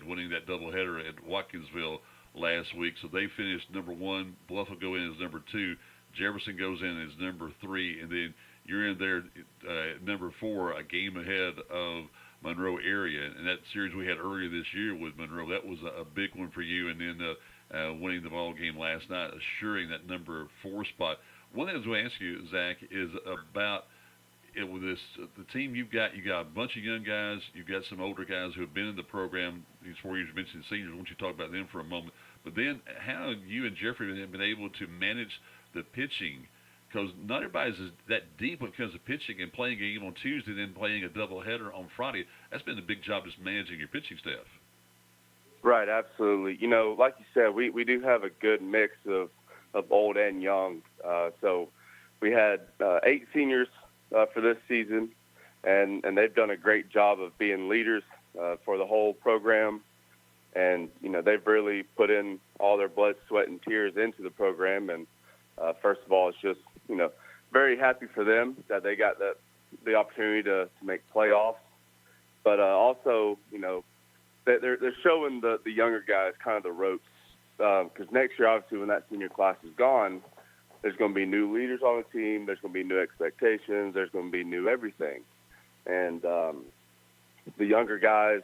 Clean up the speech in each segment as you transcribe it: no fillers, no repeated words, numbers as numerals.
winning that doubleheader at Watkinsville last week. So they finished number one. Bluff will go in as number two. Jefferson goes in as number three, and then you're in there number four, a game ahead of Monroe area. And that series we had earlier this year with Monroe, that was a big one for you. And then winning the ball game last night, assuring that number four spot. One thing I was going to ask you, Zach, is about with this the team you've got. You got a bunch of young guys. You've got some older guys who have been in the program these 4 years. You mentioned seniors. I want you to talk about them for a moment. But then, how you and Jeffrey have been able to manage the pitching? Because not everybody's that deep when it comes to pitching, and playing a game on Tuesday, then playing a doubleheader on Friday. That's been a big job, just managing your pitching staff. Right, absolutely. You know, like you said, we do have a good mix of old and young. So we had 8 seniors for this season, and they've done a great job of being leaders for the whole program. And, you know, they've really put in all their blood, sweat, and tears into the program. And first of all, it's just, you know, very happy for them that they got the opportunity to make playoffs. But also, you know, they're showing the younger guys kind of the ropes. Because next year, obviously, when that senior class is gone, there's going to be new leaders on the team. There's going to be new expectations. There's going to be new everything. And the younger guys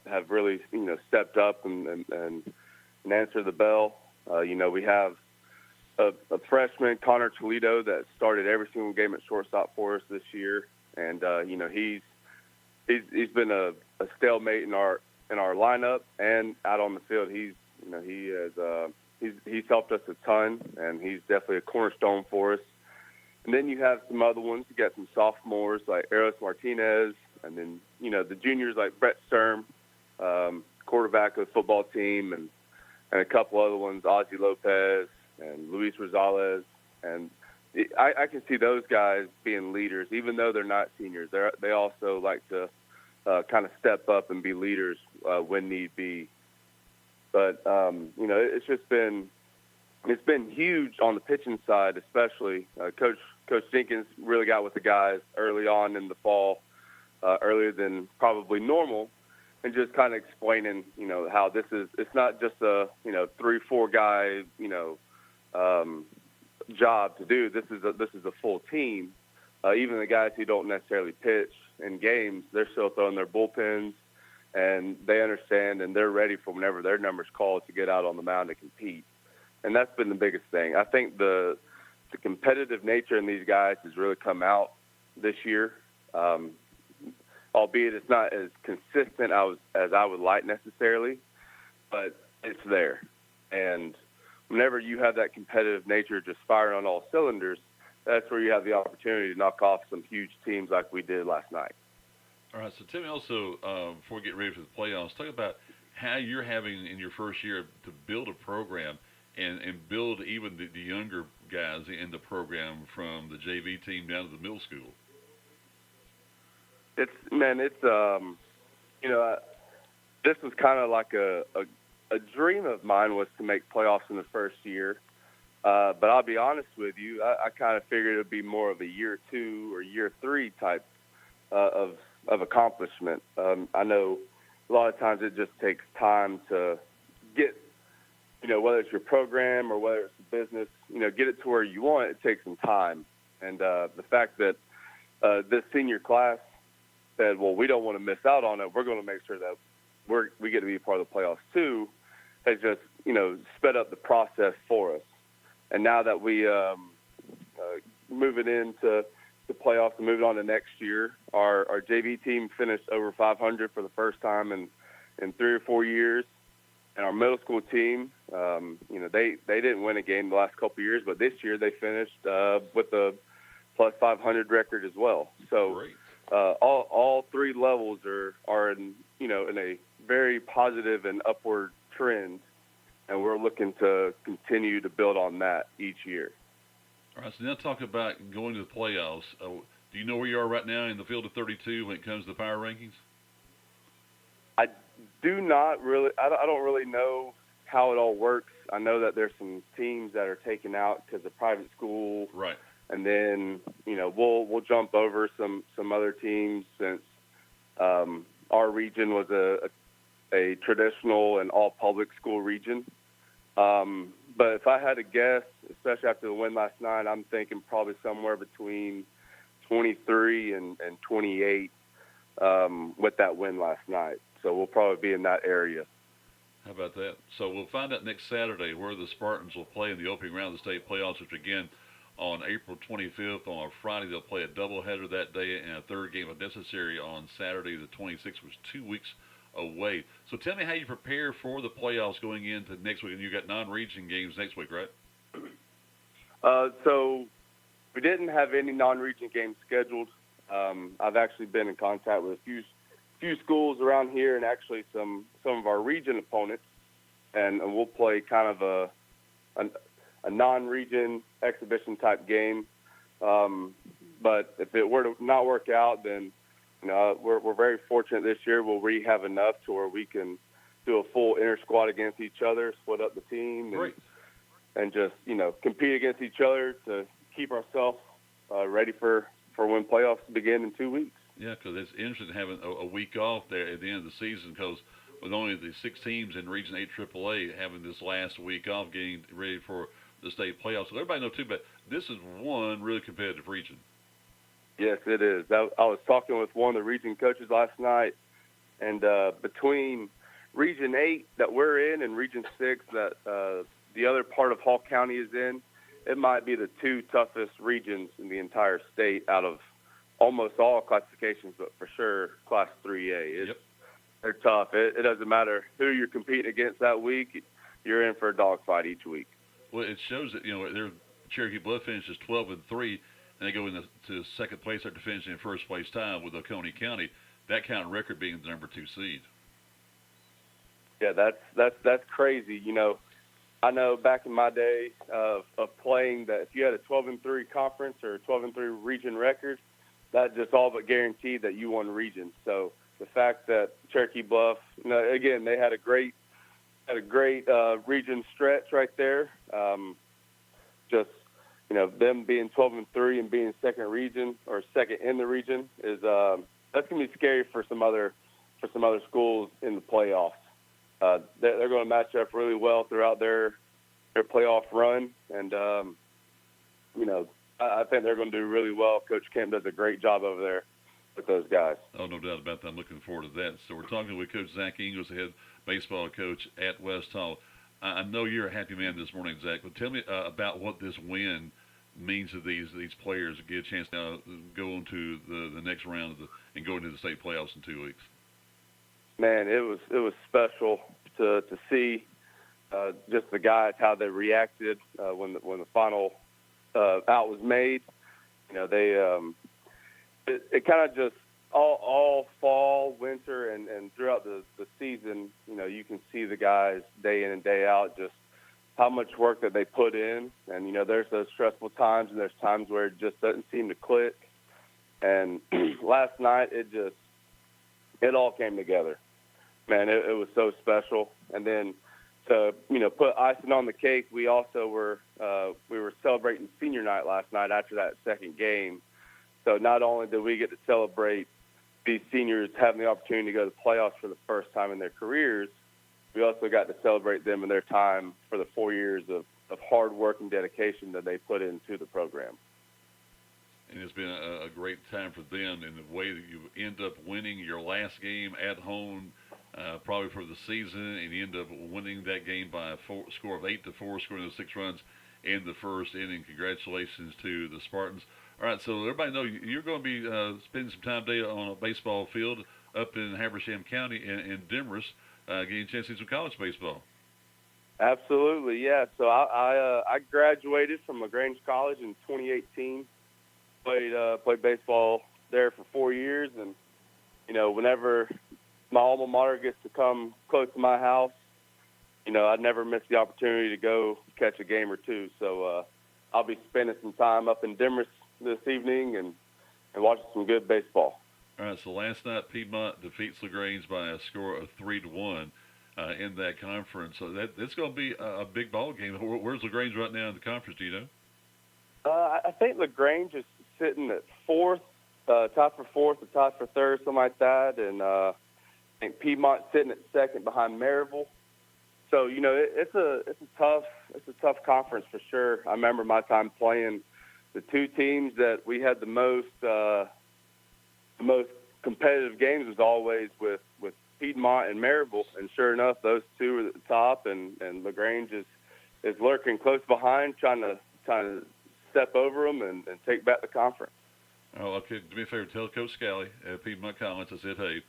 have really, you know, stepped up and answered the bell. You know, we have a freshman, Connor Toledo, that started every single game at shortstop for us this year. And, you know, he's been a stalemate in our lineup and out on the field. He's helped us a ton, and he's definitely a cornerstone for us. And then you have some other ones. You got some sophomores like Eros Martinez, and then, you know, the juniors like Brett Sturm, quarterback of the football team, and a couple other ones, Ozzy Lopez and Luis Rosales. And I can see those guys being leaders, even though they're not seniors. They also like to kind of step up and be leaders when need be. But, you know, it's been huge on the pitching side, especially. Coach Jenkins really got with the guys early on in the fall, earlier than probably normal, and just kind of explaining, you know, how it's not just a, you know, 3-4 guy, you know, job to do. This is a full team. Even the guys who don't necessarily pitch in games, they're still throwing their bullpens, and they understand, and they're ready for whenever their number's called to get out on the mound and compete. And that's been the biggest thing. I think the competitive nature in these guys has really come out this year, albeit it's not as consistent as I would like necessarily, but it's there. And whenever you have that competitive nature just firing on all cylinders, that's where you have the opportunity to knock off some huge teams like we did last night. All right, so tell me also, before we get ready for the playoffs, talk about how you're having in your first year to build a program and build even the younger guys in the program from the JV team down to the middle school. It's you know, this was kind of like a dream of mine was to make playoffs in the first year. But I'll be honest with you, I kind of figured it would be more of a year 2 or year 3 type of accomplishment. I know a lot of times it just takes time to get, you know, whether it's your program or whether it's a business, you know, get it to where you want. It takes some time. And the fact that this senior class said, well, we don't want to miss out on it. We're going to make sure that we get to be part of the playoffs too, has just, you know, sped up the process for us. And now that we moving into the playoffs and moving on to next year, our JV team finished over 500 for the first time in 3 or 4 years. And our middle school team, you know, they didn't win a game the last couple of years, but this year they finished with a plus 500 record as well. So all 3 levels are in, you know, in a very positive and upward trend, and we're looking to continue to build on that each year. All right, so now talk about going to the playoffs. Do you know where you are right now in the field of 32 when it comes to the power rankings? I do not really. I don't really know how it all works. I know that there's some teams that are taken out because of private school, right? And then, you know, we'll jump over some other teams since our region was a a traditional and all public school region. But if I had to guess, especially after the win last night, I'm thinking probably somewhere between 23 and 28 with that win last night. So we'll probably be in that area. How about that? So we'll find out next Saturday where the Spartans will play in the opening round of the state playoffs, which again on April 25th. On a Friday, they'll play a doubleheader that day and a third game if necessary on Saturday the 26th, which is 2 weeks away. So tell me how you prepare for the playoffs going into next week. And you got non-region games next week, right? So we didn't have any non-region games scheduled. I've actually been in contact with a few schools around here, and actually some of our region opponents, and we'll play kind of a non-region exhibition type game. But if it were to not work out, then we're very fortunate this year. We'll have enough to where we can do a full inter squad against each other, split up the team, and just compete against each other to keep ourselves ready for when playoffs begin in 2 weeks. Yeah, because it's interesting having a week off there at the end of the season, because with only the 6 teams in Region 8 AAA having this last week off, getting ready for the state playoffs. So everybody knows too, but this is one really competitive region. Yes, it is. I was talking with one of the region coaches last night, and between Region 8 that we're in and Region 6 that the other part of Hall County is in, it might be the 2 toughest regions in the entire state out of almost all classifications, but for sure Class 3A. They're tough. It doesn't matter who you're competing against that week. You're in for a dogfight each week. Well, it shows that their Cherokee Bluff finishes 12-3, and they go into second place after finishing in first place tie with Oconee County. That kind of record being the number 2 seed. Yeah, that's crazy. I know back in my day of playing that if you had a 12-3 conference or a 12-3 region record, that just all but guaranteed that you won region. So the fact that Cherokee Bluff, again, they had a great region stretch right there. Them being 12-3 and being second region or second in the region is that's gonna be scary for some other schools in the playoffs. They're going to match up really well throughout their playoff run, and I think they're going to do really well. Coach Kemp does a great job over there with those guys. Oh, no doubt about that. I'm looking forward to that. So we're talking with Coach Zach Ingles, the head baseball coach at West Hall. I know you're a happy man this morning, Zach, but tell me about what this win means to these players to get a chance now to go on to the next round and go into the state playoffs in 2 weeks. Man, it was special to see just the guys, how they reacted when the final out was made. It kind of just all fall, winter, and throughout the season, you can see the guys day in and day out just how much work that they put in. And, there's those stressful times, and there's times where it just doesn't seem to click. And last night, it all came together. Man, it was so special. And then to, put icing on the cake, we also were celebrating senior night last night after that second game. So not only did we get to celebrate these seniors having the opportunity to go to the playoffs for the first time in their careers, we also got to celebrate them in their time for the 4 years of hard work and dedication that they put into the program. And it's been a great time for them in the way that you end up winning your last game at home, probably for the season, and you end up winning that game by a score of 8-4, scoring those 6 runs in the first inning. Congratulations to the Spartans. All right, so everybody know you're going to be spending some time today on a baseball field up in Habersham County in Demorest, getting a chance to see some college baseball. Absolutely, yeah. So I graduated from LaGrange College in 2018. Played baseball there for 4 years, and whenever my alma mater gets to come close to my house, I'd never miss the opportunity to go catch a game or two. So I'll be spending some time up in Demorest this evening and watching some good baseball. All right, so last night Piedmont defeats LaGrange by a score of 3-1 in that conference. So that's going to be a big ball game. Where's LaGrange right now in the conference? Do you know? I think LaGrange is sitting at fourth, tied for fourth or tied for third, something like that. And I think Piedmont sitting at second behind Maryville. So it's a tough conference for sure. I remember my time playing the two teams that we had the most competitive games was always with Piedmont and Maryville, and sure enough, those two are at the top, and LaGrange is lurking close behind, trying to step over them and take back the conference. Oh, okay. Do me a favor, tell Coach Scally at Piedmont College I said hey.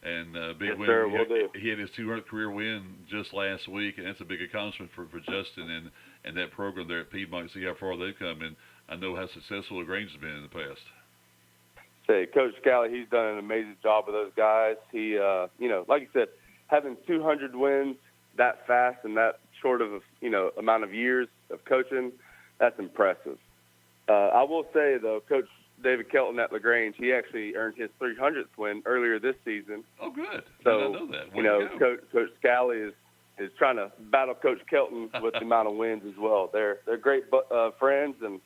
And big yes, win. Sir, will do. He had his 200th career win just last week, and that's a big accomplishment for Justin and that program there at Piedmont. See how far they've come, and I know how successful LaGrange has been in the past. Say, Coach Scally, he's done an amazing job with those guys. He, like you said, having 200 wins that fast and that short of amount of years of coaching, that's impressive. I will say though, Coach David Kelton at LaGrange, he actually earned his 300th win earlier this season. Oh, good. So, I know that. Coach Scally is trying to battle Coach Kelton with the amount of wins as well. They're great friends, and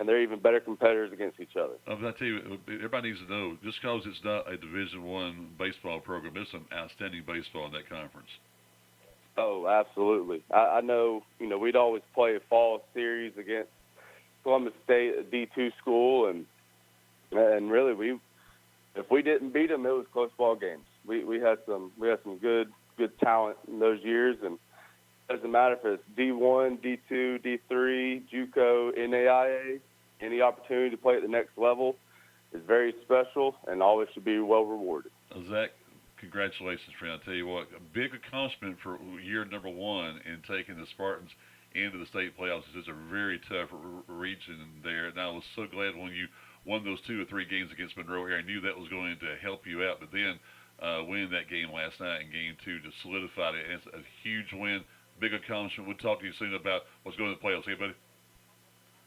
they're even better competitors against each other. I'm going to tell you, everybody needs to know, just because it's not a Division I baseball program, there's some outstanding baseball in that conference. Oh, absolutely. I know, we'd always play a fall series against Columbus State, a D2 school, and really, if we didn't beat them, it was close ball games. We had some good talent in those years, and it doesn't matter if it's D1, D2, D3, JUCO, NAIA. Any opportunity to play at the next level is very special and always should be well rewarded. Zach, congratulations, friend. I tell you what, a big accomplishment for year number one in taking the Spartans into the state playoffs. It's a very tough region there, and I was so glad when you won those 2 or 3 games against Monroe here. I knew that was going to help you out, but then winning that game last night in Game 2 to solidify it, and it's a huge win, big accomplishment. We'll talk to you soon about what's going to the playoffs. Hey, buddy?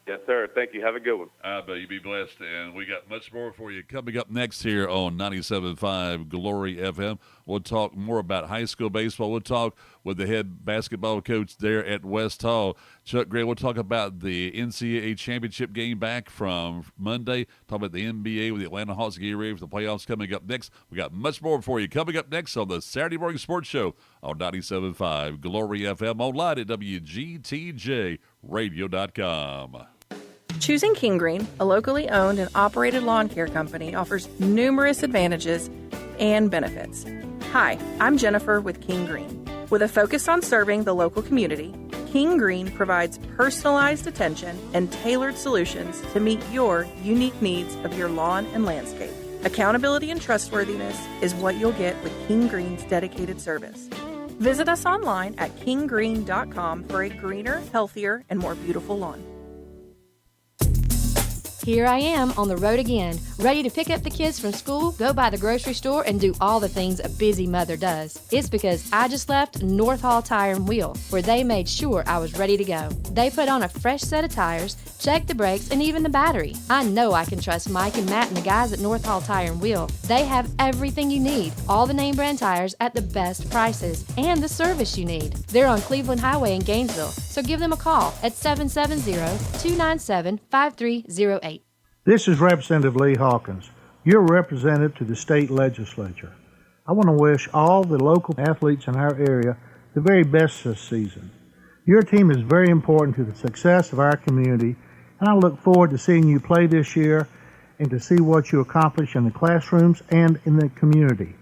Yes, sir. Thank you. Have a good one. I bet you be blessed, and we got much more for you coming up next here on 97.5 Glory FM. We'll talk more about high school baseball. We'll talk with the head basketball coach there at West Hall, Chuck Gray. We'll talk about the NCAA championship game back from Monday. Talk about the NBA with the Atlanta Hawks getting ready for the playoffs coming up next. We got much more for you coming up next on the Saturday Morning Sports Show on 97.5 Glory FM, online at WGTJRadio.com. Choosing King Green, a locally owned and operated lawn care company, offers numerous advantages and benefits. Hi, I'm Jennifer with King Green. With a focus on serving the local community, King Green provides personalized attention and tailored solutions to meet your unique needs of your lawn and landscape. Accountability and trustworthiness is what you'll get with King Green's dedicated service. Visit us online at kinggreen.com for a greener, healthier, and more beautiful lawn. Here I am on the road again, ready to pick up the kids from school, go by the grocery store, and do all the things a busy mother does. It's because I just left North Hall Tire and Wheel, where they made sure I was ready to go. They put on a fresh set of tires, checked the brakes, and even the battery. I know I can trust Mike and Matt and the guys at North Hall Tire and Wheel. They have everything you need, all the name brand tires at the best prices, and the service you need. They're on Cleveland Highway in Gainesville, so give them a call at 770-297-5308. This is Representative Lee Hawkins, your representative to the state legislature. I want to wish all the local athletes in our area the very best this season. Your team is very important to the success of our community, and I look forward to seeing you play this year and to see what you accomplish in the classrooms and in the community.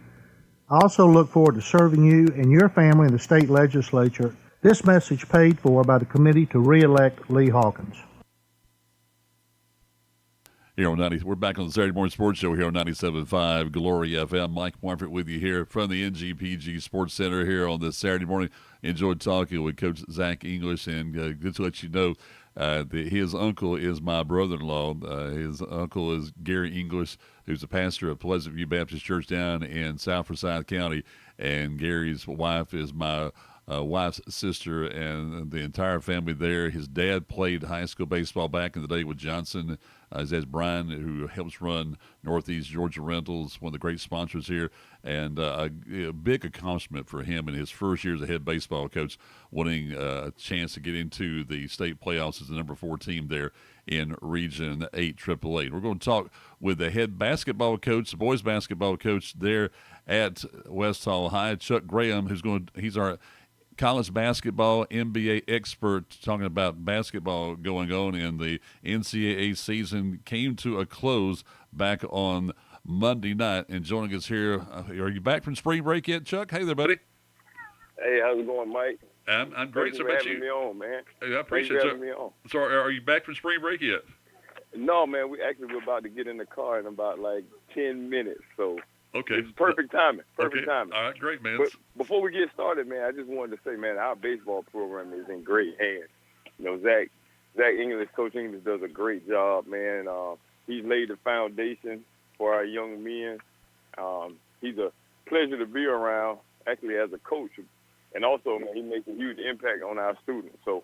I also look forward to serving you and your family in the state legislature. This message paid for by the committee to re-elect Lee Hawkins. Here on we're back on the Saturday Morning Sports Show here on 97.5 Glory FM. Mike Marford with you here from the NGPG Sports Center here on this Saturday morning. Enjoyed talking with Coach Zach English, and good to let you know that his uncle is my brother-in-law. His uncle is Gary English, who's the pastor of Pleasant View Baptist Church down in South Forsyth County, and Gary's wife is my wife's sister, and the entire family there. His dad played high school baseball back in the day with Johnson. His dad's Brian, who helps run Northeast Georgia Rentals, one of the great sponsors here, and a big accomplishment for him in his first year as a head baseball coach, winning a chance to get into the state playoffs as the number 4 team there in Region 8 AAA. We're going to talk with the head basketball coach, the boys basketball coach there at West Hall High. Chuck Graham, he's our college basketball NBA expert, talking about basketball going on, and the NCAA season came to a close back on Monday night. And joining us here, are you back from spring break yet, Chuck? Hey there, buddy. Hey, how's it going, Mike? I'm great. Thank So you for about having me on, man. Hey, I appreciate Thank you it. for having me on. So are you back from spring break yet? No, man, we're about to get in the car in about like 10 minutes, so Okay. it's perfect timing. Perfect Okay. timing. All right, great, man. But before we get started, man, I just wanted to say, man, our baseball program is in great hands. You know, Zach English, Coach English, does a great job, man. He's laid the foundation for our young men. He's a pleasure to be around, actually, as a coach. And also, man, he makes a huge impact on our students. So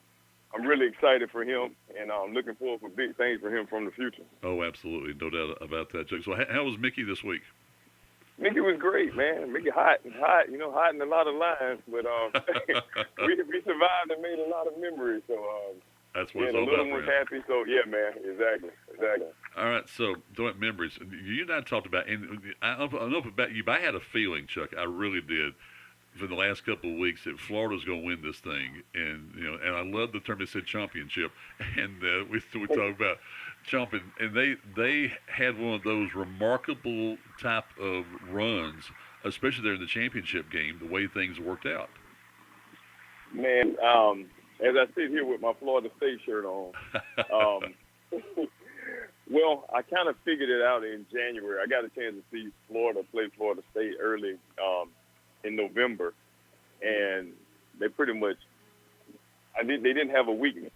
I'm really excited for him, and I'm looking forward for big things for him from the future. Oh, absolutely. No doubt about that, Chuck. So how was Mickey this week? Mickey was great, man. Mickey hot, you know, hot in a lot of lines, but we survived and made a lot of memories. So That's what yeah, it's the all little about, one's friend. happy. So yeah, man, exactly. All right, so doing memories. You and I talked about, and I don't know about you, but I had a feeling, Chuck, I really did, for the last couple of weeks that Florida's going to win this thing, and and I love the term they said championship, and we talked about chomping, and they had one of those remarkable type of runs, especially there in the championship game, the way things worked out. Man, as I sit here with my Florida State shirt on, well, I kind of figured it out in January. I got a chance to see Florida play Florida State early in November, and they pretty much they didn't have a weakness.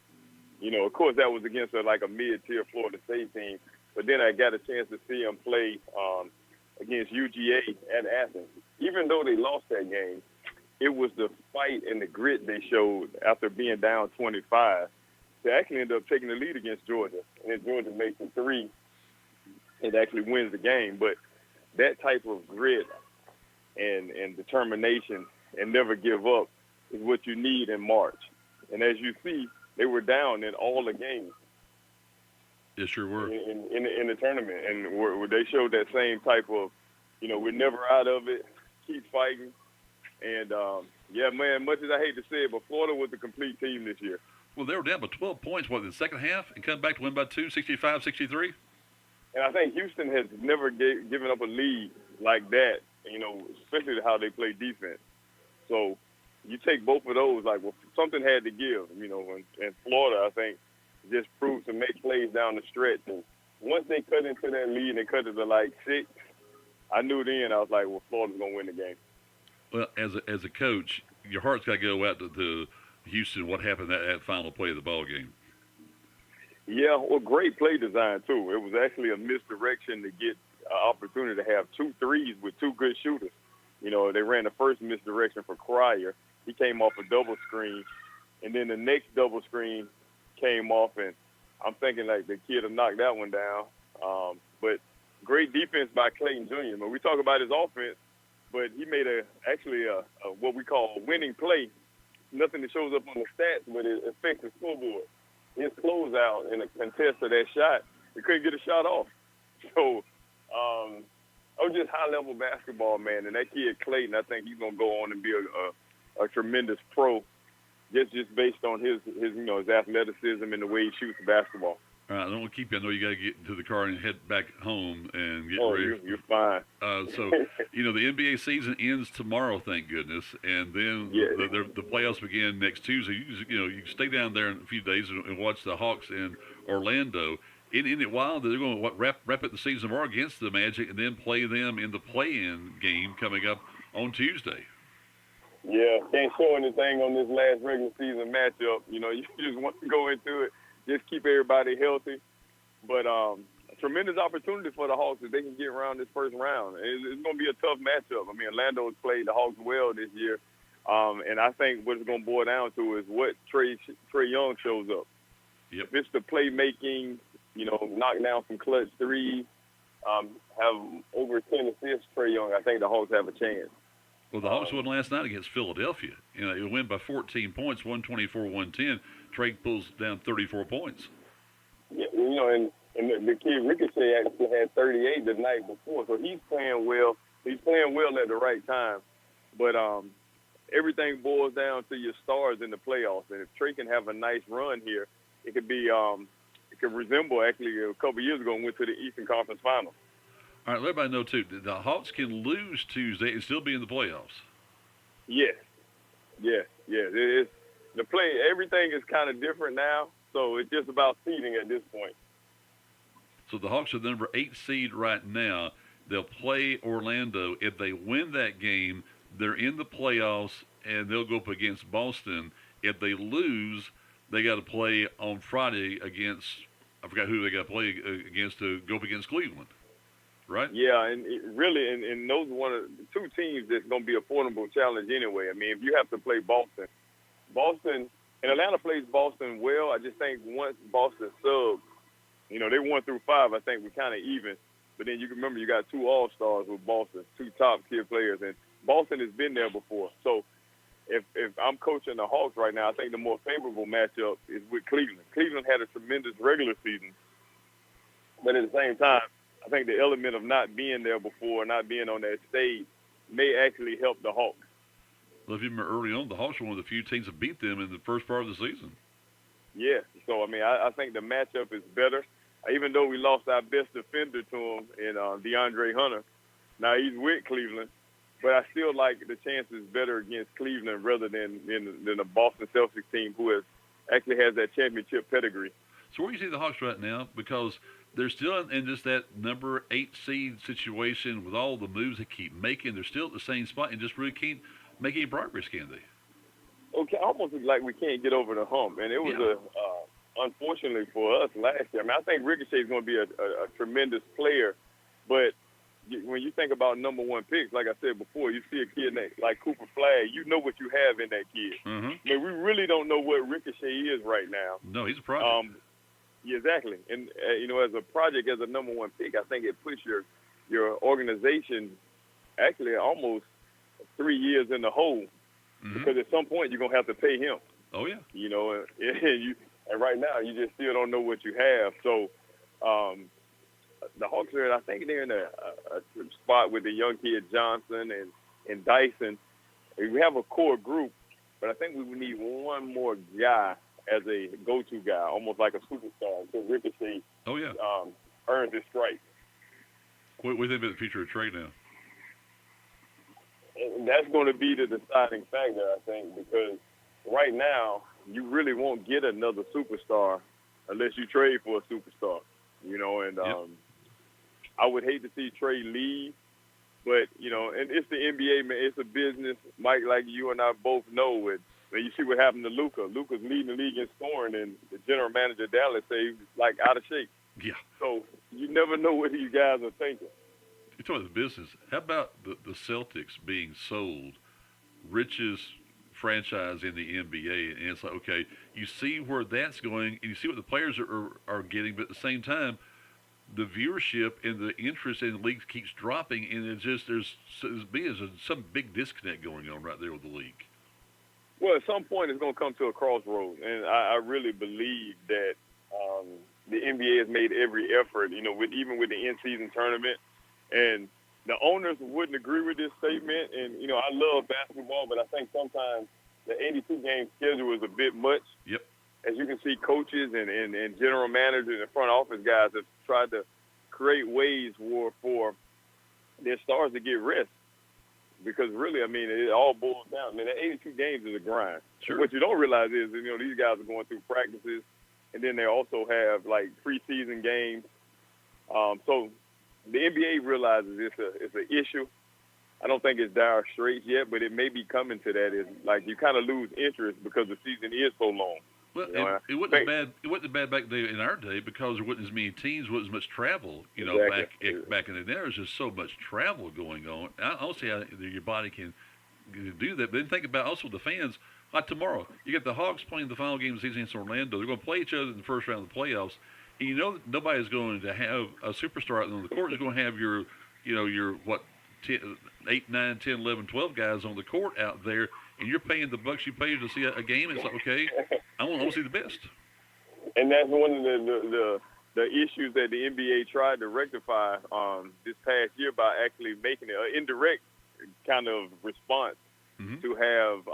You know, of course, that was against a mid-tier Florida State team, but then I got a chance to see them play against UGA at Athens. Even though they lost that game, it was the fight and the grit they showed after being down 25 to actually end up taking the lead against Georgia. And then Georgia makes a three and actually wins the game. But that type of grit and determination and never give up is what you need in March. And as you see, they were down in all the games. Yes, sure were. In the tournament. And where they showed that same type of, we're never out of it, keep fighting. And, yeah, man, much as I hate to say it, but Florida was a complete team this year. Well, they were down by 12 points, in the second half, and come back to win by 2, 65-63? And I think Houston has never given up a lead like that, especially how they play defense. So you take both of those, something had to give, and Florida, I think, just proved to make plays down the stretch. And once they cut into that lead and cut it to 6, I knew then, I was like, well, Florida's going to win the game. Well, as a coach, your heart's got to go out to Houston, what happened that final play of the ball game. Yeah, well, great play design, too. It was actually a misdirection to get an opportunity to have 2 threes with 2 good shooters. They ran the first misdirection for Cryer. He came off a double screen, and then the next double screen came off, and I'm thinking the kid will knock that one down. But great defense by Clayton Jr. When we talk about his offense, but he made actually a what we call a winning play. Nothing that shows up on the stats, but it affects the scoreboard. His closeout in a contest of that shot, he couldn't get a shot off. So, it was just high-level basketball, man. And that kid, Clayton, I think he's going to go on and be a tremendous pro just based on his athleticism and the way he shoots basketball. All right, I don't want to keep you. I know you got to get into the car and head back home and get ready. You're fine. So, the NBA season ends tomorrow, thank goodness, and then the playoffs begin next Tuesday. You can stay down there in a few days and watch the Hawks in Orlando. Isn't it wild that they're going to wrap up the season tomorrow against the Magic and then play them in the play-in game coming up on Tuesday? Yeah, can't show anything on this last regular season matchup. You just want to go into it. Just keep everybody healthy. But a tremendous opportunity for the Hawks if they can get around this first round. It's going to be a tough matchup. I mean, Orlando's played the Hawks well this year. And I think what it's going to boil down to is what Trae Young shows up. Yep. If it's the playmaking, knock down some clutch threes, have over 10 assists, Trae Young, I think the Hawks have a chance. Well, the Hawks won last night against Philadelphia. It win by 14 points, 124-110. Trae pulls down 34 points. Yeah, and the kid Ricochet actually had 38 the night before, so he's playing well. He's playing well at the right time. But everything boils down to your stars in the playoffs. And if Trey can have a nice run here, it could be it could resemble actually a couple years ago when we went to the Eastern Conference Finals. All right, let everybody know, too, the Hawks can lose Tuesday and still be in the playoffs. Yes. Yes. Yes. It is. Everything is kind of different now, so it's just about seeding at this point. So the Hawks are the number 8 seed right now. They'll play Orlando. If they win that game, they're in the playoffs, and they'll go up against Boston. If they lose, they got to play on Friday against, I forgot who they got to play against to go up against Cleveland, right? Yeah, and and those are one of the two teams that's going to be a formidable challenge anyway. I mean, if you have to play Boston, and Atlanta plays Boston well. I just think once Boston subs, they 1 through 5, I think we're kind of even. But then you can remember you got 2 all-stars with Boston, 2 top-tier players, and Boston has been there before. So if I'm coaching the Hawks right now, I think the more favorable matchup is with Cleveland. Cleveland had a tremendous regular season, but at the same time, I think the element of not being there before, not being on that stage, may actually help the Hawks. Well, if you remember early on, the Hawks were one of the few teams that beat them in the first part of the season. Yeah, so, I mean, I think the matchup is better. Even though we lost our best defender to him in DeAndre Hunter, now he's with Cleveland, but I still like the chances better against Cleveland rather than the Boston Celtics team who actually has that championship pedigree. So where do you see the Hawks right now? Because they're still in just that number 8 seed situation with all the moves they keep making. They're still at the same spot and just really can't make any progress, can they? Okay, almost like we can't get over the hump, and it was unfortunately for us last year. I mean, I think Ricochet is going to be a tremendous player, but when you think about number 1 picks, like I said before, you see a kid like Cooper Flagg, you know what you have in that kid. Mm-hmm. I mean, we really don't know what Ricochet is right now. No, he's a project. Yeah, exactly. And, as a project, as a number 1 pick, I think it puts your organization actually almost 3 years in the hole, because at some point you're going to have to pay him. Oh, yeah. And right now, you just still don't know what you have. So the Hawks I think they're in a spot with the young kid Johnson and Dyson. We have a core group, but I think we would need one more guy as a go-to guy, almost like a superstar, until Ricochet earns his stripes. What do you think about the future of Trey now? And that's going to be the deciding factor, I think, because right now, you really won't get another superstar unless you trade for a superstar, and I would hate to see Trey leave, but, and it's the NBA, man, it's a business, Mike, like you and I both know it. When you see what happened to Luka. Luka's leading the league in scoring, and the general manager Dallas say he's like out of shape. Yeah. So you never know what these guys are thinking. You're talking about the business. How about the Celtics being sold, richest franchise in the NBA, and it's like, okay, you see where that's going, and you see what the players are getting, but at the same time, the viewership and the interest in the league keeps dropping, and it's just there's some big disconnect going on right there with the league. Well, at some point it's going to come to a crossroads, and I really believe that the NBA has made every effort, even with the in-season tournament, and the owners wouldn't agree with this statement, and, I love basketball, but I think sometimes the 82-game schedule is a bit much. Yep. As you can see, coaches and general managers and front office guys have tried to create ways for their stars to get rest. Because really, I mean, it all boils down. I mean, the 82 games is a grind. Sure. What you don't realize is, these guys are going through practices, and then they also have, like, preseason games. So the NBA realizes it's an issue. I don't think it's dire straits yet, but it may be coming to that. Is like you kind of lose interest because the season is so long. Well, it wasn't bad. It wasn't bad back there in our day because there wasn't as many teams, wasn't as much travel. Exactly. back in the day, there was just so much travel going on. I don't see how your body can do that. But then think about also the fans. Like tomorrow, you got the Hawks playing the final game of the season against Orlando. They're going to play each other in the first round of the playoffs. And nobody's going to have a superstar out on the court. They're going to have your 8, 9, 10, 11, 12 guys on the court out there, and you're paying the bucks you pay to see a game. It's like, okay, I want to see the best. And that's one of the the issues that the NBA tried to rectify this past year by actually making it an indirect kind of response to have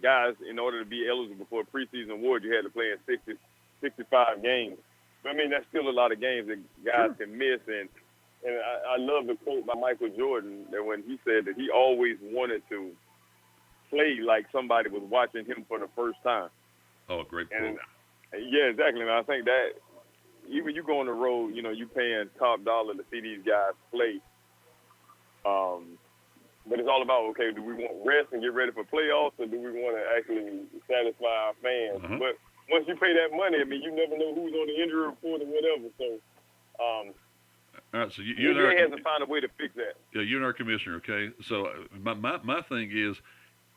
guys, in order to be eligible for a preseason award, you had to play in 60, 65 games. But, I mean, that's still a lot of games that guys can miss. And I love the quote by Michael Jordan that when he said that he always wanted to play like somebody was watching him for the first time. Oh, great quote. And, yeah, exactly. And I think that even you go on the road, you know, you paying top dollar to see these guys play. But it's all about, okay, do we want rest and get ready for playoffs, or do we want to actually satisfy our fans? But once you pay that money, I mean, you never know who's on the injury report or whatever. So, all right, so you NBA has to find a way to fix that. Yeah, you're our commissioner, okay? So my thing is,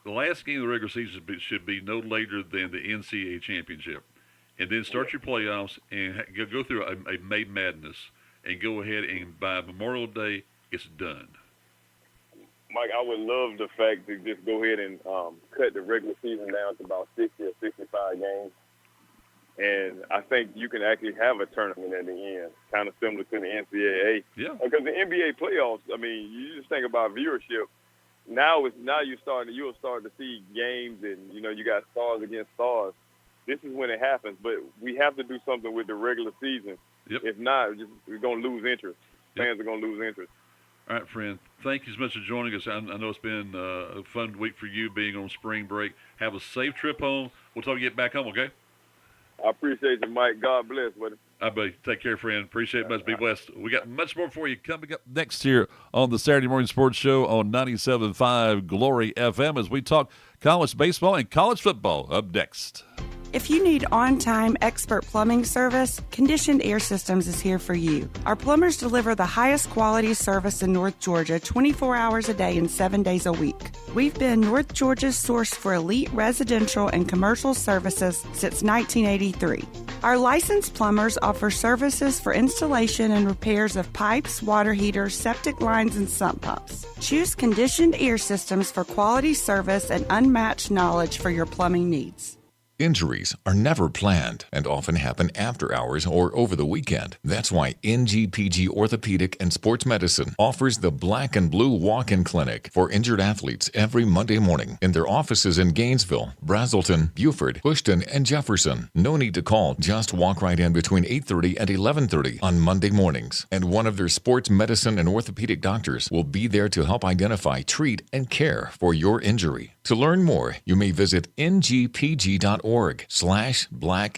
the last game of the regular season should be no later than the NCAA championship, and then start your playoffs and go through a May Madness, and go ahead and by Memorial Day, it's done. Mike, I would love the fact to just go ahead and cut the regular season down to about 60 or 65 games. And I think you can actually have a tournament at the end, kind of similar to the NCAA. Yeah. Because the NBA playoffs, I mean, you just think about viewership. You'll start to see games, and you know you got stars against stars. This is when it happens, but we have to do something with the regular season. Yep. If not, we're going to lose interest. Fans are going to lose interest. All right, friend. Thank you so much for joining us. I know it's been a fun week for you being on spring break. Have a safe trip home. We'll talk you get back home, okay? I appreciate you, Mike. God bless, buddy. I bet. Take care, friend. Appreciate it much. Be blessed. We got much more for you coming up next here on the Saturday Morning Sports Show on 97.5 Glory FM as we talk college baseball and college football up next. If you need on-time expert plumbing service, Conditioned Air Systems is here for you. Our plumbers deliver the highest quality service in North Georgia 24 hours a day and 7 days a week. We've been North Georgia's source for elite residential and commercial services since 1983. Our licensed plumbers offer services for installation and repairs of pipes, water heaters, septic lines, and sump pumps. Choose Conditioned Air Systems for quality service and unmatched knowledge for your plumbing needs. Injuries are never planned and often happen after hours or over the weekend. That's why NGPG Orthopedic and Sports Medicine offers the Black and Blue Walk-In Clinic for injured athletes every Monday morning in their offices in Gainesville, Brazelton, Buford, Houston, and Jefferson. No need to call. Just walk right in between 8:30 and 11:30 on Monday mornings. And one of their sports medicine and orthopedic doctors will be there to help identify, treat, and care for your injury. To learn more, you may visit ngpg.org/black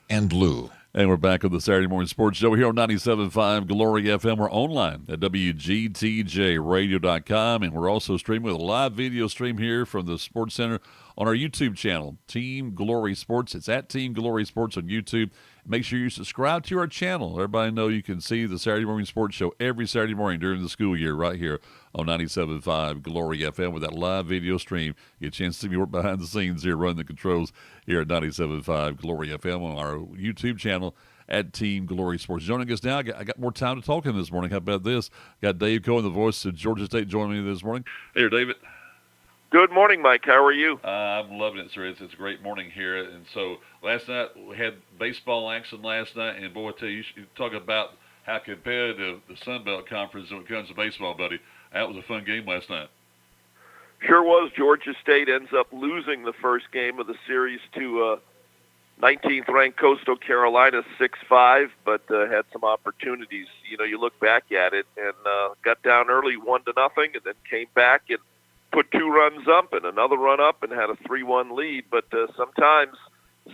and blue. And we're back on the Saturday Morning Sports Show here on 97.5 Glory FM. We're online at WGTJradio.com, and we're also streaming with a live video stream here from the Sports Center on our YouTube channel, Team Glory Sports. It's at Team Glory Sports on YouTube. Make sure you subscribe to our channel. Everybody know you can see the Saturday Morning Sports Show every Saturday morning during the school year right here on 97.5 Glory FM with that live video stream. You get a chance to see me work behind the scenes here, running the controls here at 97.5 Glory FM on our YouTube channel at Team Glory Sports. Joining us now, I got more time to talk to him this morning. How about this? Got Dave Cohen, the voice of Georgia State, joining me this morning. Hey there, David. Good morning, Mike. How are you? I'm loving it, sir. It's a great morning here. And so last night we had baseball action last night, and boy, I tell you, you talk about how competitive the Sun Belt Conference when it comes to baseball, buddy. That was a fun game last night. Sure was. Georgia State ends up losing the first game of the series to 19th-ranked Coastal Carolina 6-5, but had some opportunities. You know, you look back at it and got down early 1-0, and then came back and put 2 runs up and another run up and had a 3-1 lead. But sometimes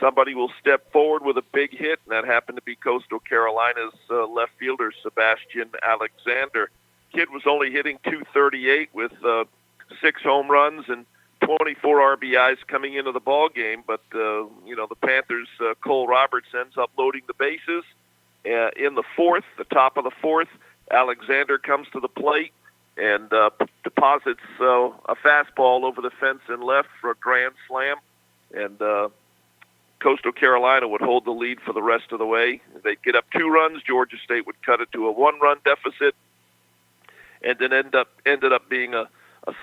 somebody will step forward with a big hit, and that happened to be Coastal Carolina's left fielder, Sebastian Alexander. Kid was only hitting .238 with 6 home runs and 24 RBIs coming into the ball game. But, the Panthers, Cole Roberts ends up loading the bases. In the fourth, the top of the fourth, Alexander comes to the plate and deposits a fastball over the fence and left for a grand slam. And Coastal Carolina would hold the lead for the rest of the way. They'd get up 2 runs. Georgia State would cut it to a 1-run deficit, and then ended up being a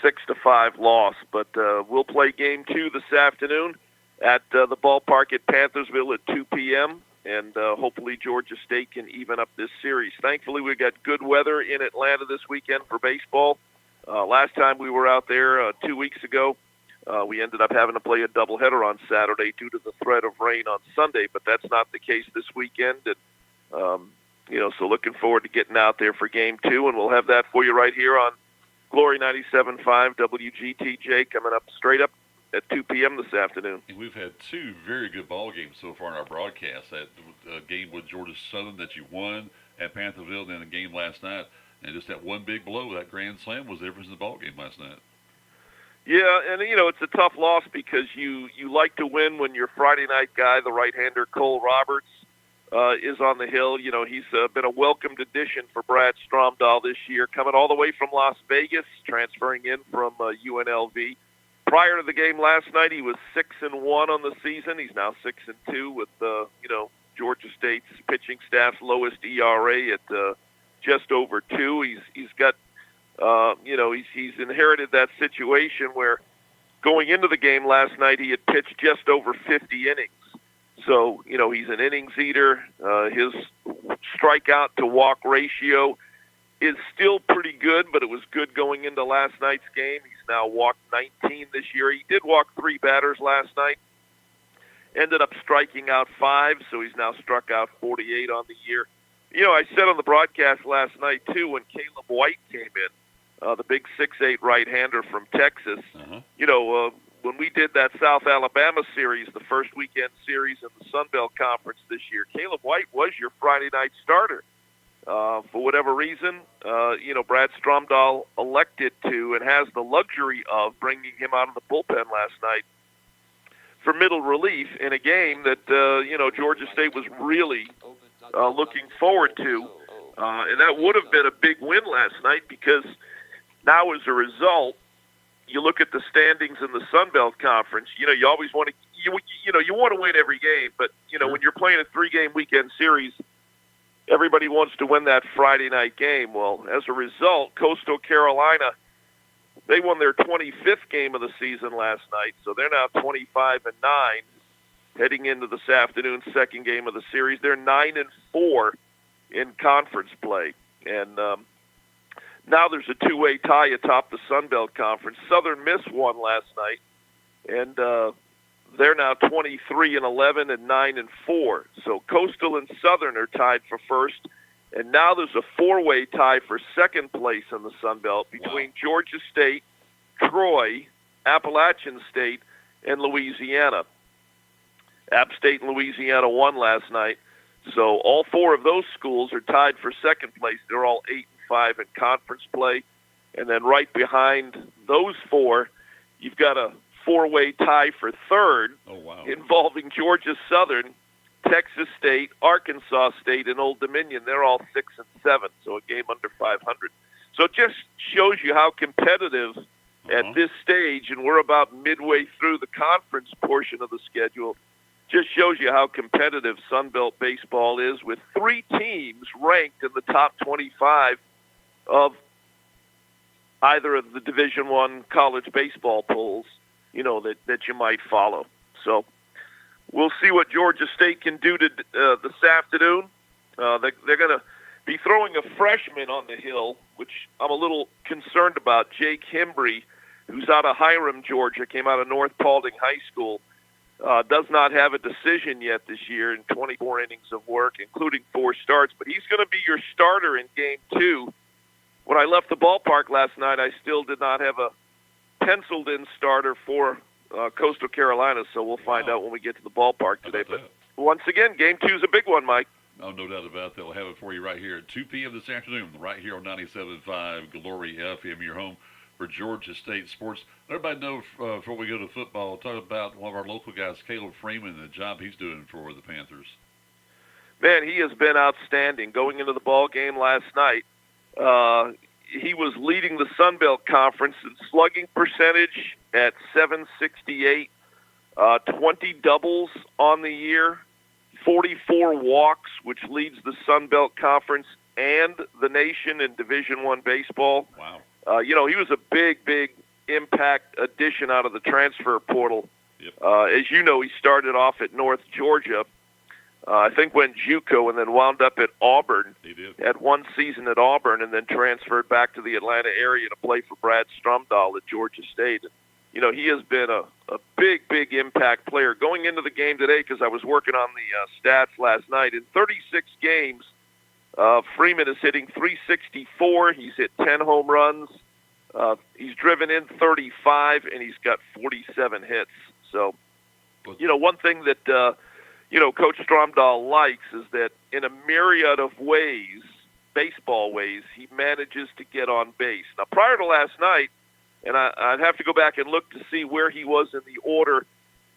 6-5 loss. But we'll play Game 2 this afternoon at the ballpark at Panthersville at 2 p.m. and hopefully Georgia State can even up this series. Thankfully, we got good weather in Atlanta this weekend for baseball. Last time we were out there 2 weeks ago, we ended up having to play a doubleheader on Saturday due to the threat of rain on Sunday, but that's not the case this weekend. And, so looking forward to getting out there for Game 2, and we'll have that for you right here on Glory 97.5 WGTJ coming up straight up at 2 p.m. this afternoon. We've had two very good ball games so far in our broadcast. That game with Georgia Southern that you won at Pantherville, and then a game last night. And just that one big blow, that grand slam, was the difference in the ball game last night. Yeah, and, it's a tough loss because you like to win when your Friday night guy, the right-hander Cole Roberts, is on the hill. He's been a welcomed addition for Brad Stromdahl this year, coming all the way from Las Vegas, transferring in from UNLV. Prior to the game last night, he was 6-1 on the season. He's now 6-2 with Georgia State's pitching staff's lowest ERA at just over 2. He's got he's inherited that situation where going into the game last night he had pitched just over 50 innings. So, he's an innings eater. His strikeout to walk ratio is still pretty good, but it was good going into last night's game. He's now walked 19 this year. He did walk 3 batters last night, ended up striking out 5, so he's now struck out 48 on the year. I said on the broadcast last night, too, when Caleb White came in, the big 6'8" right-hander from Texas, when we did that South Alabama series, the first weekend series in the Sun Belt Conference this year, Caleb White was your Friday night starter. For whatever reason, Brad Stromdahl elected to and has the luxury of bringing him out of the bullpen last night for middle relief in a game that, Georgia State was really looking forward to. And that would have been a big win last night because now as a result, you look at the standings in the Sun Belt Conference, you always want to, you want to win every game, but, when you're playing a 3-game weekend series, everybody wants to win that Friday night game. Well, as a result, Coastal Carolina, they won their 25th game of the season last night, so they're now 25-9 heading into this afternoon's second game of the series. They're 9-4 in conference play, and now there's a 2-way tie atop the Sun Belt Conference. Southern Miss won last night, and they're now 23-11 and 9-4. So Coastal and Southern are tied for first, and now there's a 4-way tie for second place in the Sun Belt between Georgia State, Troy, Appalachian State, and Louisiana. App State and Louisiana won last night, so all 4 of those schools are tied for second place. They're all 8-5 in conference play, and then right behind those 4, you've got a 4-way tie for third involving Georgia Southern, Texas State, Arkansas State, and Old Dominion. They're all 6-7, so a game under 500. So it just shows you how competitive at this stage, and we're about midway through the conference portion of the schedule, just shows you how competitive Sun Belt baseball is, with 3 teams ranked in the top 25 of either of the Division I college baseball polls, that you might follow. So we'll see what Georgia State can do this afternoon. They're going to be throwing a freshman on the hill, which I'm a little concerned about. Jake Hembry, who's out of Hiram, Georgia, came out of North Paulding High School, does not have a decision yet this year in 24 innings of work, including 4 starts, but he's going to be your starter in Game 2. When I left the ballpark last night, I still did not have a penciled-in starter for Coastal Carolina, so we'll find out when we get to the ballpark today. But once again, Game 2 is a big one, Mike. Oh, no doubt about that. We'll have it for you right here at 2 p.m. this afternoon, right here on 97.5 Glory FM, your home for Georgia State sports. Let everybody know before we go to football, talk about one of our local guys, Caleb Freeman, and the job he's doing for the Panthers. Man, he has been outstanding. Going into the ball game last night, he was leading the Sun Belt Conference in slugging percentage at .768, 20 doubles on the year, 44 walks, which leads the Sun Belt Conference and the nation in Division I baseball. Wow. He was a big impact addition out of the transfer portal. Yep. As you know, he started off at North Georgia, I think went JUCO and then wound up at Auburn. He did. Had one season at Auburn and then transferred back to the Atlanta area to play for Brad Strumdahl at Georgia State. And, he has been a big, big impact player. Going into the game today, because I was working on the stats last night, in 36 games, Freeman is hitting .364. He's hit 10 home runs. He's driven in 35, and he's got 47 hits. So, one thing that, Coach Stromdahl likes is that in a myriad of ways, baseball ways, he manages to get on base. Now, prior to last night, and I'd have to go back and look to see where he was in the order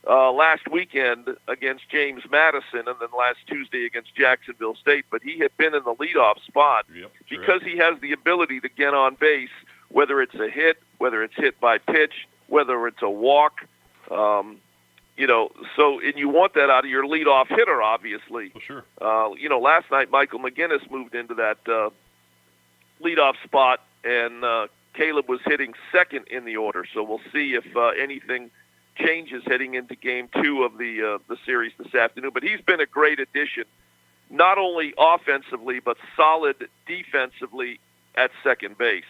last weekend against James Madison and then last Tuesday against Jacksonville State, but he had been in the leadoff spot because he has the ability to get on base, whether it's a hit, whether it's hit by pitch, whether it's a walk, and you want that out of your leadoff hitter, obviously. For sure. Last night Michael McGinnis moved into that leadoff spot, and Caleb was hitting second in the order. So we'll see if anything changes heading into Game 2 of the series this afternoon. But he's been a great addition, not only offensively but solid defensively at second base.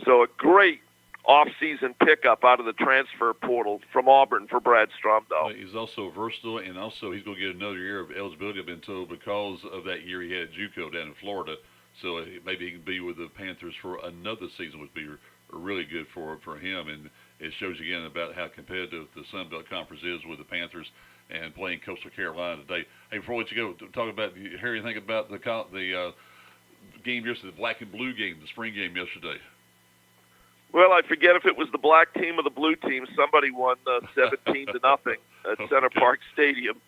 So a great off-season pickup out of the transfer portal from Auburn for Brad Stromdahl. He's also versatile, and also he's going to get another year of eligibility, I've been told, because of that year he had at JUCO down in Florida. So maybe he can be with the Panthers for another season, would be really good for him. And it shows again about how competitive the Sun Belt Conference is with the Panthers and playing Coastal Carolina today. Hey, before we let you go, talk about, you hear anything about the game yesterday, the black and blue game, the spring game yesterday? Well, I forget if it was the black team or the blue team. Somebody won 17-0 at Center Park Stadium.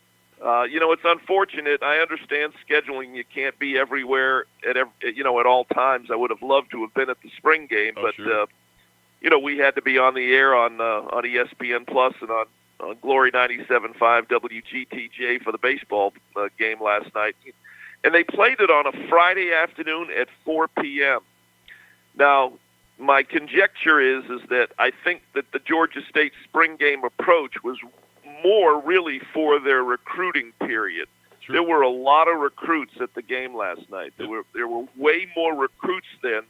It's unfortunate. I understand scheduling. You can't be everywhere at all times. I would have loved to have been at the spring game, but sure. We had to be on the air on ESPN Plus and on Glory 97.5 WGTJ for the baseball game last night, and they played it on a Friday afternoon at 4 p.m. Now, my conjecture is that I think that the Georgia State spring game approach was more really for their recruiting period. Sure. There were a lot of recruits at the game last night. There were way more recruits than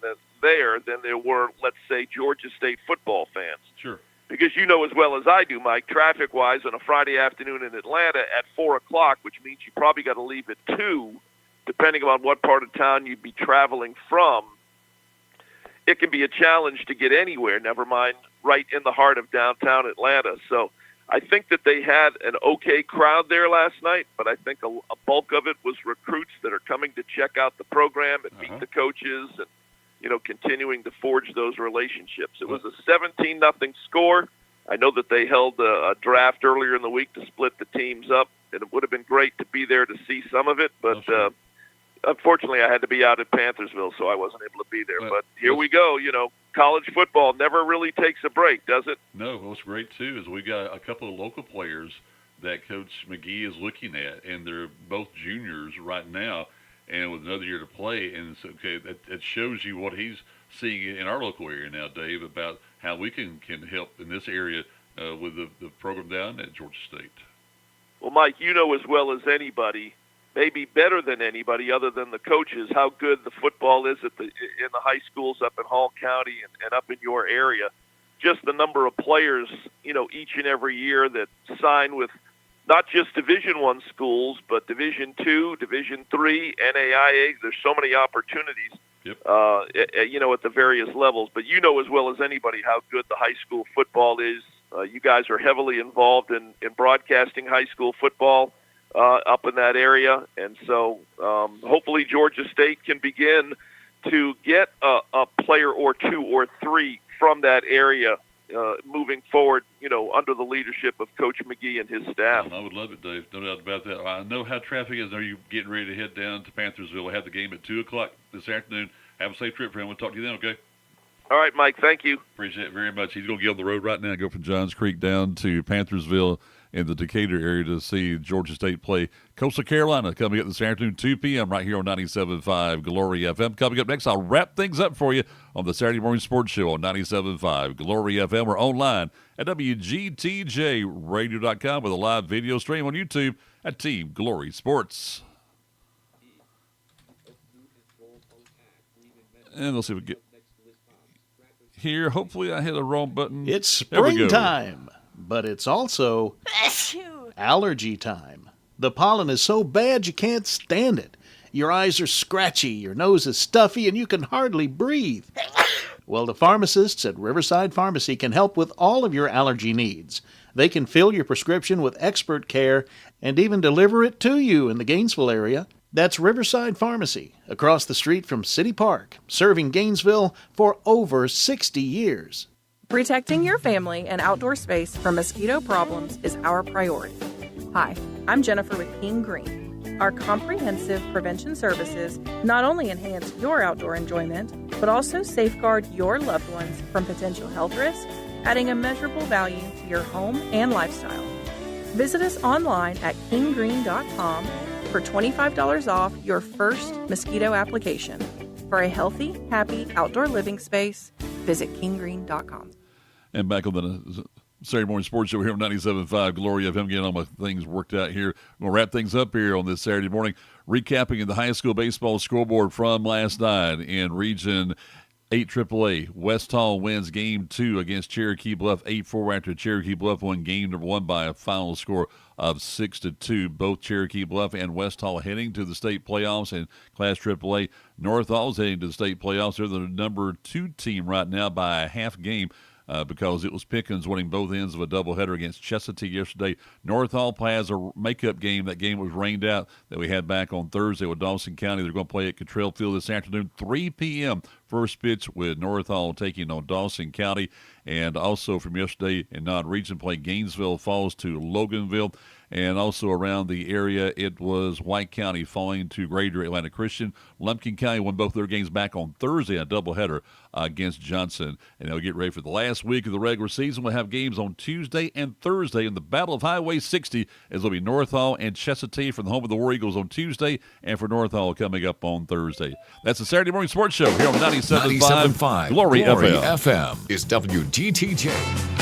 there were, let's say, Georgia State football fans. Sure. Because you know as well as I do, Mike, traffic-wise on a Friday afternoon in Atlanta at 4 o'clock, which means you probably got to leave at 2, depending on what part of town you'd be traveling from, it can be a challenge to get anywhere, never mind right in the heart of downtown Atlanta. So I think that they had an okay crowd there last night, but I think a bulk of it was recruits that are coming to check out the program and meet the coaches and, continuing to forge those relationships. It was a 17-0 score. I know that they held a draft earlier in the week to split the teams up, and it would have been great to be there to see some of it, but unfortunately I had to be out at Panthersville, so I wasn't able to be there. But here we go. College football never really takes a break, does it? No. What's great, too, is we got a couple of local players that Coach McGee is looking at, and they're both juniors right now, and with another year to play. And it's okay, that shows you what he's seeing in our local area now, Dave, about how we can help in this area with the program down at Georgia State. Well, Mike, you know as well as anybody, maybe better than anybody other than the coaches, how good the football is in the high schools up in Hall County and up in your area. Just the number of players, each and every year that sign with not just Division I schools, but Division II, Division III, NAIA. There's so many opportunities, at the various levels. But you know as well as anybody how good the high school football is. You guys are heavily involved in broadcasting high school football up in that area. And so hopefully Georgia State can begin to get a player or two or three from that area moving forward, under the leadership of Coach McGee and his staff. I would love it, Dave. No doubt about that. I know how traffic is. Are you getting ready to head down to Panthersville? We'll have the game at 2 o'clock this afternoon. Have a safe trip, friend. We'll talk to you then, okay? All right, Mike. Thank you. Appreciate it very much. He's going to get on the road right now and go from Johns Creek down to Panthersville in the Decatur area to see Georgia State play Coastal Carolina coming up this afternoon, 2 p.m. right here on 97.5 Glory FM. Coming up next, I'll wrap things up for you on the Saturday Morning Sports Show on 97.5 Glory FM. We're online at WGTJRadio.com with a live video stream on YouTube at Team Glory Sports. And let's see if we get here. Hopefully I hit the wrong button. It's springtime, but it's also allergy time. The pollen is so bad you can't stand it. Your eyes are scratchy, your nose is stuffy, and you can hardly breathe. Well, the pharmacists at Riverside Pharmacy can help with all of your allergy needs. They can fill your prescription with expert care and even deliver it to you in the Gainesville area. That's Riverside Pharmacy, across the street from City Park, serving Gainesville for over 60 years. Protecting your family and outdoor space from mosquito problems is our priority. Hi, I'm Jennifer with King Green. Our comprehensive prevention services not only enhance your outdoor enjoyment, but also safeguard your loved ones from potential health risks, adding immeasurable value to your home and lifestyle. Visit us online at kinggreen.com for $25 off your first mosquito application. For a healthy, happy outdoor living space, visit kinggreen.com. And back on the Saturday Morning Sports Show here on 97.5 Glory FM, getting all my things worked out here. We'll wrap things up here on this Saturday morning, recapping the high school baseball scoreboard from last night in Region 8 AAA. West Hall wins Game 2 against Cherokee Bluff 8-4 after Cherokee Bluff won Game number 1 by a final score of 6-2. Both Cherokee Bluff and West Hall heading to the state playoffs in Class AAA. North Hall is heading to the state playoffs. They're the number 2 team right now by a half game. Because it was Pickens winning both ends of a doubleheader against Chestatee yesterday. North Hall has a makeup game. That game was rained out that we had back on Thursday with Dawson County. They're going to play at Cottrell Field this afternoon, 3 p.m. First pitch with North Hall taking on Dawson County. And also from yesterday in non-region play, Gainesville falls to Loganville. And also around the area, it was White County falling to Greater Atlanta Christian. Lumpkin County won both their games back on Thursday, a doubleheader against Johnson. And they'll get ready for the last week of the regular season. We'll have games on Tuesday and Thursday in the Battle of Highway 60, as it'll be North Hall and Chestatee from the home of the War Eagles on Tuesday, and for North Hall coming up on Thursday. That's the Saturday Morning Sports Show here on 97.5 Glory FM. FM is WGTJ.